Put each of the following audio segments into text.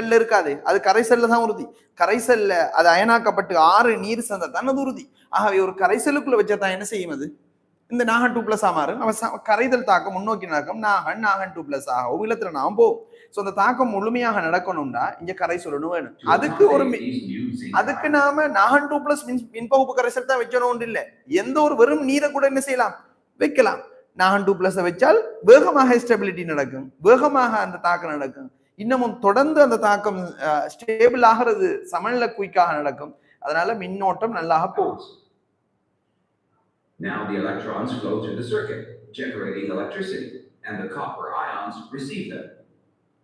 மெட்டல்ல இருக்காது, அது கரைசல்ல தான் உறுதி. கரைசல்ல அது அயனாக்கப்பட்டு 6 நீர் சேர்ந்தா தான் அது உறுதி. ஆகவே ஒரு கரைசலுக்குள்ள வச்சதான் என்ன செய்யும் அது இந்த நாகன் 2+ மாறும். அவன் கரைதல் தாக்கம் முன்னோக்கி நடக்கும். நாகன் 2+ ஆகும். இலத்திரன் ஆகும் போகும். ஸோ அந்த தாக்கம் முழுமையாக நடக்கணும்னா இங்க கரைசலணும் வேணும். அதுக்கு நாம நாகன் 2+ மின்பகுப்பு கரைசல் தான் வைக்கணும் இல்லை. எந்த ஒரு வெறும் நீரை கூட என்ன செய்யலாம் வைக்கலாம். நாகன் 2+ வச்சால் வேகமாக ஸ்டெபிலிட்டி நடக்கும், வேகமாக அந்த தாக்கம் நடக்கும். இன்னமும் தொடர்ந்து அந்த தாக்கம் ஸ்டேபிள் ஆகிறது சமநிலை குயிக்காக நடக்கும். அதனால மின்னோட்டம் நல்லாக போகும். Now the electrons flow through the circuit, generating electricity, and the copper ions receive them.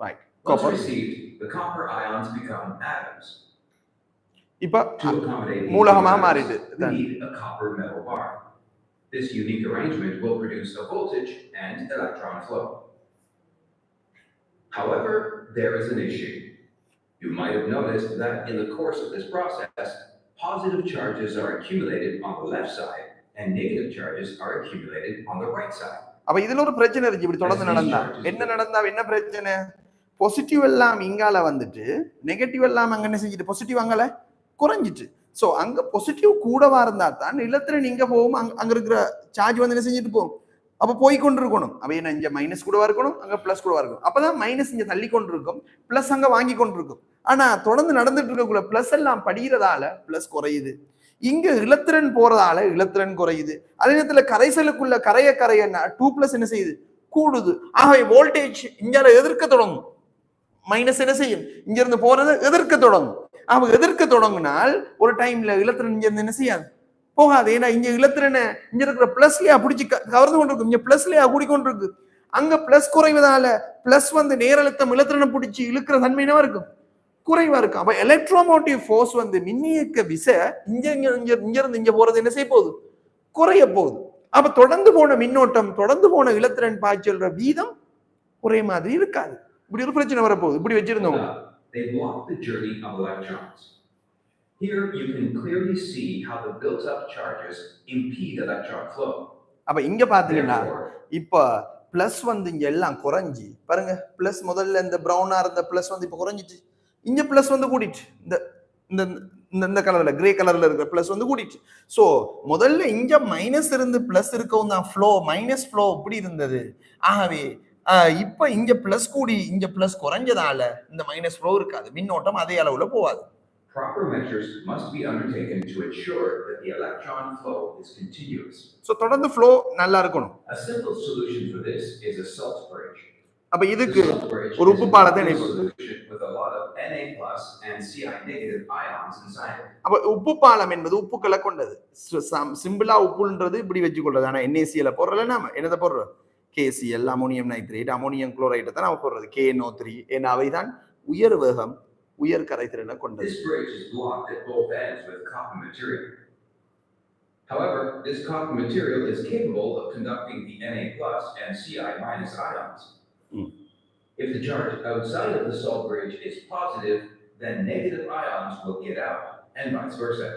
Right. Once received, the copper ions become atoms. இப்ப மூலகமாக மாறிடு. We need a copper metal bar. This unique arrangement will produce a voltage and electron flow. However, there is an issue. You might have noticed that in the course of this process, positive charges are accumulated on the left side and negative charges are accumulated on the right side. அப்ப இதுல ஒரு பிரச்சனை இருக்கு. இப்படி தொடர்ந்து நடந்தா என்ன பிரச்சனை? பாசிட்டிவ் எல்லாம் இங்கால வந்துட்டு நெகட்டிவ் எல்லாம் அங்க என்ன செஞ்சுட்டு பாசிட்டிவ் அங்கல குறைஞ்சிட்டு. சோ அங்க பாசிட்டிவ் கூடவா இருந்தா தான் இலத்திரன் இங்க போகும், அங்க இருக்கிற சார்ஜ் வந்து என்ன செஞ்சுட்டு போகும். அப்ப போய் கொண்டிருக்கணும். அப்ப என்ன இங்க மைனஸ் கூடவா இருக்கணும், அங்க பிளஸ் கூடவா இருக்கணும். அப்பதான் மைனஸ் இங்க தள்ளி கொண்டிருக்கும், பிளஸ் அங்க வாங்கி கொண்டிருக்கும். ஆனா தொடர்ந்து நடந்துட்டு இருக்கக்குள்ள பிளஸ் எல்லாம் படிக்கிறதால பிளஸ் குறையுது, இங்க இலத்திரன் போறதால இலத்திரன் குறையுது. அதே நேரத்துல கரைசலுக்குள்ள கரைய 2+ என்ன செய்யுது கூடுது. ஆகவே வோல்டேஜ் இங்கால எதிர்க்க தொடங்கும், மைனஸ் என்ன செய்யும் இங்க இருந்து போறது எதிர்க்க தொடங்கும். அவங்க எதிர்க்க தொடங்கினால் ஒரு டைம்ல இலத்திரன் இங்க இருந்து என்ன செய்யாது போகாது. ஏன்னா இங்க இலத்திரனை இங்க இருக்கிற பிளஸ்லயா பிடிச்சி கவர்ந்து கொண்டிருக்கு, இங்க பிளஸ்லயா கூடிக்கொண்டிருக்கு. அங்க பிளஸ் குறைவதால பிளஸ் வந்து நேரழுத்தம் இலத்திரனை பிடிச்சி இழுக்கிற தன்மையினவா இருக்கும், குறைவா இருக்கும். அப்ப எலக்ட்ரோமோட்டிவ் ஃபோர்ஸ் வந்து மின்னியக்க விசை இங்க இருந்து இங்க போறது என்ன செய்ய போகுது குறைய போகுது. அப்ப தொடர்ந்து போன மின்னோட்டம் தொடர்ந்து போன இலத்திரன் பாய்ச்சல்ற வீதம் ஒரே மாதிரி இருக்காது. இப்படி ஒரு பிரச்சனை வரப்போகுது. இப்படி வச்சிருந்தோம். They block the journey of electrons. Here you can clearly see how the built up charges impede electron flow. அப்ப இங்க பாத்தீங்கன்னா இப்ப பிளஸ் வந்து இங்க எல்லாம் குறைஞ்சி பாருங்க, பிளஸ் முதல்ல இந்த பிரவுனா இருந்த பிளஸ் வந்து இப்ப குறைஞ்சிட்டு, இங்க பிளஸ் வந்து கூடிட்டு இந்த கலர்ல கிரே கலர்ல இருக்கிற பிளஸ் வந்து கூடிட்டு. சோ முதல்ல இங்க மைனஸ் இருந்து பிளஸ் இருக்கவும் தான் ஃப்ளோ மைனஸ் ஃப்ளோ இப்படி இருந்தது. ஆகவே இப்ப இங்க பிளஸ் கூடி இங்க பிளஸ் குறைஞ்சதால இந்த மைனஸ் ஃப்ளோ இருக்காது, மின்னோட்டம் அதே அளவுல போகாது. Proper measures must be undertaken to ensure that the electron flow is continuous. So தொடர்ந்து flow நல்லா இருக்கணும். A simple solution for this is a salt bridge. அப்ப இதுக்கு ஒரு உப்பு பாலத்தை இணைப்பது. With a lot of Na+ and Ci- ions inside. அப்ப உப்பு பாலம் என்பது உப்புக்களை கொண்டது. சிம்பிளா உப்புன்றது இப்படி வெச்சு கொள்றது. ஆனா NaCl போடுறல நாம என்னத போடுறோம், KCl ammonium nitrate ammonium chloride தான் நாம போடுறது, KNO3. ஏன்னா அவைதான் உயர் வேகம் உயர் கரைதிறனை கொண்டது. This bridge is blocked at both ends with copper material. However, this copper material is capable of conducting the Na+ and Ci- ions. If the charge outside of the salt bridge is positive, then negative ions will get out, and vice versa.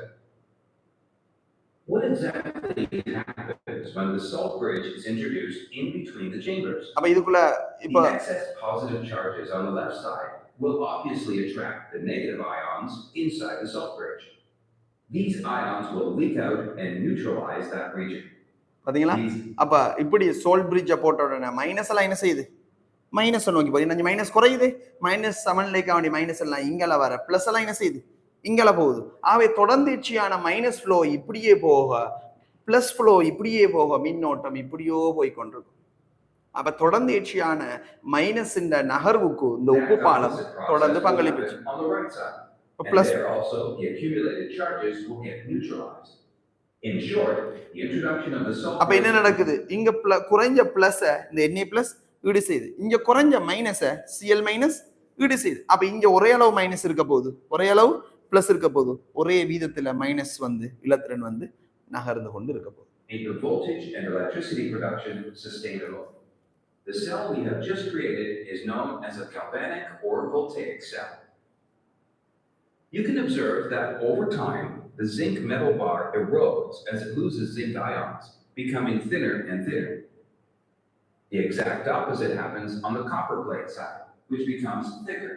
What exactly happens when the salt bridge is introduced in between the chambers? The excess positive charges on the left side will obviously attract the negative ions inside the salt bridge. These ions will leak out and neutralize that region. பாத்தீங்களா? அப்ப இப்படி salt bridge போட்ட உடனே minus எல்லாம் என்ன செய்யுது, minus நோக்கி போகுது. இந்த மைனஸ் குறையுது, மைனஸ் சமநிலைக்கு வேண்டிய மைனஸ் எல்லாம் இங்கல வர, பிளஸ் எல்லாம் என்ன செய்யுது இங்கல போகுது. ஆகவே தொடர்ந்தேர்ச்சியான மைனஸ் ஃப்ளோ இப்படியே போக பிளஸ் ஃப்ளோ இப்படியே போக மின்னோட்டம் இப்படியோ போய் கொண்டிருக்கும். அப்ப தொடர்ந்தேர்ச்சியான மைனஸ் இந்த நகர்வுக்கு இந்த உப்பு பாலம் தொடர்ந்து பங்களிப்பு. பிளஸ் அப்ப என்ன நடக்குது, இங்க குறைஞ்ச பிளஸ் இந்த Na+ ஈடு செய்யுது, இங்க குறைஞ்ச மைனஸ Cl- ஈடு செய்யுது. அப்ப இங்க ஒரே அளவு மைனஸ் இருக்க போகுது, ஒரே அளவு பிளஸ் இருக்க போகுது, ஒரே வீதத்துல மைனஸ் வந்து இலத்திரன் வந்து நகர்ந்து கொண்டு இருக்க போகுது. The voltage and electricity production sustainable. The cell we have just created is known as a galvanic or voltaic cell. You can observe that over time, the zinc metal bar erodes as it loses zinc ions, becoming thinner and thinner. The exact opposite happens on the copper plate side, which becomes thicker